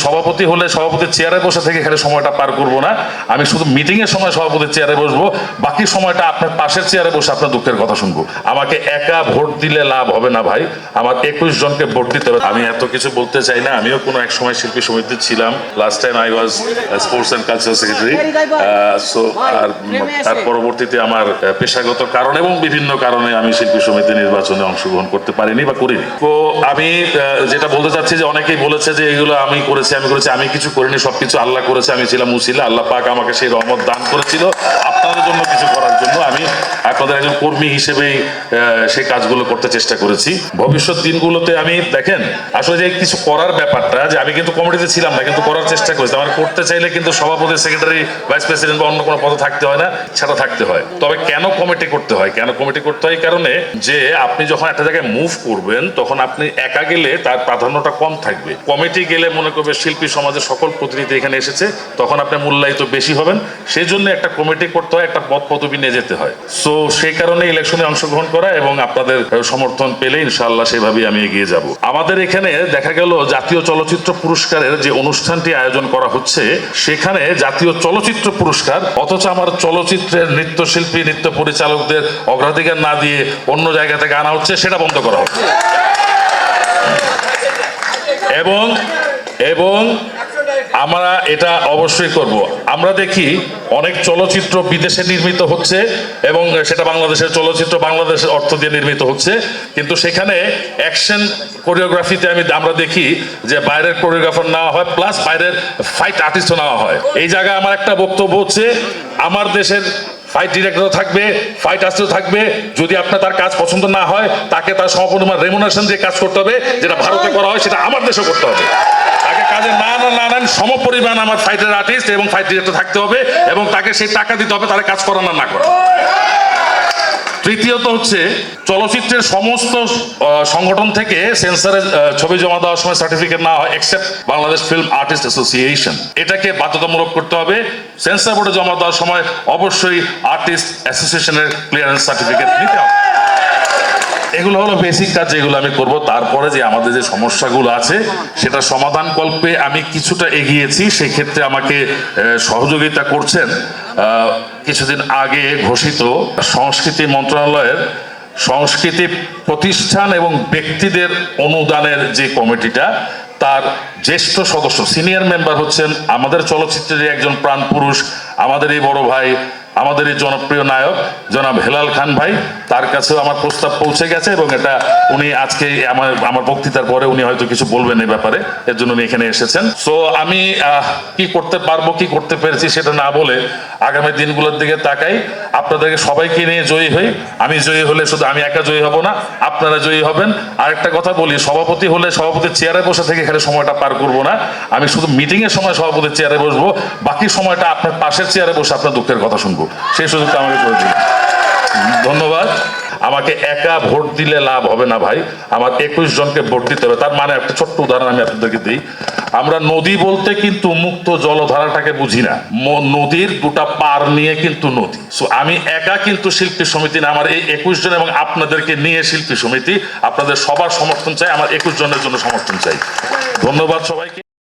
সভাপতি হলে সভাপতির চেয়ারে বসে থেকে এখানে সময়টা পার করব না, আমি শুধু মিটিং এর সময় সভাপতির চেয়ারে বসবো, বাকি সময়টা আপনার পাশের চেয়ারে বসে আপনার দুঃখের কথা শুনবো। আমাকে একা ভোট দিলে লাভ হবে না ভাই, আমার 21 জনকে ভোট দিতে হবে। আমি এত কিছু বলতে চাই না, আমিও কোনো এক সময় শিল্পী সমিতি ছিলাম। Last time I was sports and cultural secretary. So আর তার পরবর্তীতে আমার পেশাগত কারণ এবং বিভিন্ন কারণে আমি শিল্পী সমিতি নির্বাচনে অংশগ্রহণ করতে পারিনি বা করিনি। তো আমি যেটা বলতে চাচ্ছি যে অনেকেই বলেছে যে এগুলো আমি করেছি, আমি কিছু করিনি, সবকিছু আল্লাহ করেছে, আমি ছিলাম উসিলা। আল্লাহ পাক আমাকে সেই রহমত দান করেছিল আপনাদের জন্য কিছু করার জন্য। আমি আপনাদের একজন কর্মী হিসেবেই সেই কাজগুলো করতে চেষ্টা করেছি। ভবিষ্যৎ দিনগুলোতে আমি দেখেন আসলে যে কিছু করার ব্যাপারটা, যে আমি কিন্তু কমিটিতে ছিলাম না, কিন্তু করার চেষ্টা করেছি। আমার করতে চাইলে কিন্তু সভাপতি, সেক্রেটারি, ভাইস প্রেসিডেন্ট বা অন্য কোনো পদে থাকতে হয় না, সেটা থাকতে হয়। তবে কেন কমিটি করতে হয়? কেন কমিটি করতে হয়? কারণে যে আপনি যখন একটা জায়গায় মুভ করবেন তখন আপনি একা গেলে তার প্রাধান্যটা কম থাকবে। কমিটি গেলে মনে করবে শিল্পী সমাজের সকল প্রতিনিধি এখানে এসেছে, তখন আপনি মূল্যায়িত বেশি হবেন। সেই জন্য একটা কমিটি করতে হয়, একটা পদ পদবি নিয়ে যেতে হয়। সো সেই কারণে ইলেকশনে অংশগ্রহণ করা এবং আপনাদের সমর্থন পেলে ইনশাআল্লাহ সেভাবেই আমি এগিয়ে যাব। আমাদের এখানে দেখা গেল জাতীয় চলচ্চিত্র পুরস্কারের যে অনুষ্ঠানটি আয়োজন করা হচ্ছে, সেখানে জাতীয় চলচ্চিত্র পুরস্কার, অথচ আমার চলচ্চিত্রের নৃত্যশিল্পী, নৃত্য পরিচালকদের অগ্রাধিকার না দিয়ে অন্য জায়গা থেকে আনা হচ্ছে, সেটা বন্ধ করা হচ্ছে। এবং আমরা এটা অবশ্যই করব। আমরা দেখি অনেক চলচ্চিত্র বিদেশে নির্মিত হচ্ছে এবং সেটা বাংলাদেশের চলচ্চিত্র, বাংলাদেশের অর্থ দিয়ে নির্মিত হচ্ছে, কিন্তু সেখানে অ্যাকশন কোরিওগ্রাফিতে আমরা দেখি যে বাইরের কোরিওগ্রাফার নেওয়া হয়, প্লাস বাইরের ফাইট আর্টিস্টও নেওয়া হয়। এই জায়গায় আমার একটা বক্তব্য হচ্ছে, আমার দেশের ফাইট ডিরেক্টর থাকবে, ফাইট আর্টিস্টও থাকবে। যদি আপনার তার কাজ পছন্দ না হয়, তাকে তার সমপরিমাণ রেমুনারেশন দিয়ে কাজ করতে হবে। যেটা ভারতে করা হয় সেটা আমার দেশেও করতে হবে। তাকে কাজে না নেন, সমপরিমাণ আমার ফাইটের আর্টিস্ট এবং ফাইট ডিরেক্টর থাকতে হবে এবং তাকে সেই টাকা দিতে হবে, তারা কাজ করা না করা। তৃতীয়ত হচ্ছে, চলচ্চিত্রের সমস্ত সংগঠন থেকে সেন্সরে ছবি জমা দেওয়ার সময় সার্টিফিকেট না হয়, except Bangladesh film artist association. এটাকে বাধ্যতামূলক করতে হবে। সেন্সর বোর্ডে জমা দেওয়ার সময় অবশ্যই আর্টিস্ট অ্যাসোসিয়েশনের ক্লিয়ারেন্স সার্টিফিকেট নিতে হবে। এগুলো হলো বেসিক কাজ, যেগুলো আমি করব। তারপরে যে আমাদের যে সমস্যাগুলো আছে সেটা সমাধান কল্পে আমি কিছুটা এগিয়েছি। সেই ক্ষেত্রে আমাকে সহযোগিতা করছেন কিছুদিন আগে ঘোষিত সংস্কৃতি মন্ত্রণালয়ের সংস্কৃতি প্রতিষ্ঠান এবং ব্যক্তিদের অনুদানের যে কমিটিটা, তার জ্যেষ্ঠ সদস্য, সিনিয়র মেম্বার হচ্ছেন আমাদের চলচ্চিত্রের একজন প্রাণপুরুষ, আমাদের এই বড় ভাই, আমাদের এই জনপ্রিয় নায়ক জনাব হেলাল খান ভাই। তার কাছেও আমার প্রস্তাব পৌঁছে গেছে এবং এটা উনি আজকে আমার বক্তৃতার পরে উনি হয়তো কিছু বলবেন এই ব্যাপারে, এর জন্য উনি এখানে এসেছেন। সো আমি কি করতে পারবো, কি করতে পেরেছি সেটা না বলে আগামী দিনগুলোর দিকে তাকাই। আপনাদেরকে সবাইকে নিয়ে জয়ী হই। আমি জয়ী হলে শুধু আমি একা জয়ী হব না, আপনারা জয়ী হবেন। আরেকটা কথা বলি, সভাপতি হলে সভাপতির চেয়ারে বসে থেকে এখানে সময়টা পার করব না, আমি শুধু মিটিং এর সময় সভাপতির চেয়ারে বসবো, বাকি সময়টা আপনার পাশের চেয়ারে বসে আপনার দুঃখের কথা শুনবো। সেই সুযোগটা আমাকে করে দিন। ধন্যবাদ। আমাকে একা ভোট দিলে লাভ হবে না ভাই, আমার 21 জনকে ভোট দিতে হবে। তার মানে একটা ছোট্ট উদাহরণ আমি আপনাদেরকে দিই। আমরা নদী বলতে কিন্তু মুক্ত জলধারাটাকে বুঝি না, নদীর দুটা পার নিয়ে কিন্তু নদী। সো আমি একা কিন্তু শিল্পী সমিতি না, আমার এই 21 জন এবং আপনাদেরকে নিয়ে শিল্পী সমিতি। আপনাদের সবার সমর্থন চাই, আমার 21 জনের জন্য সমর্থন চাই। ধন্যবাদ সবাইকে।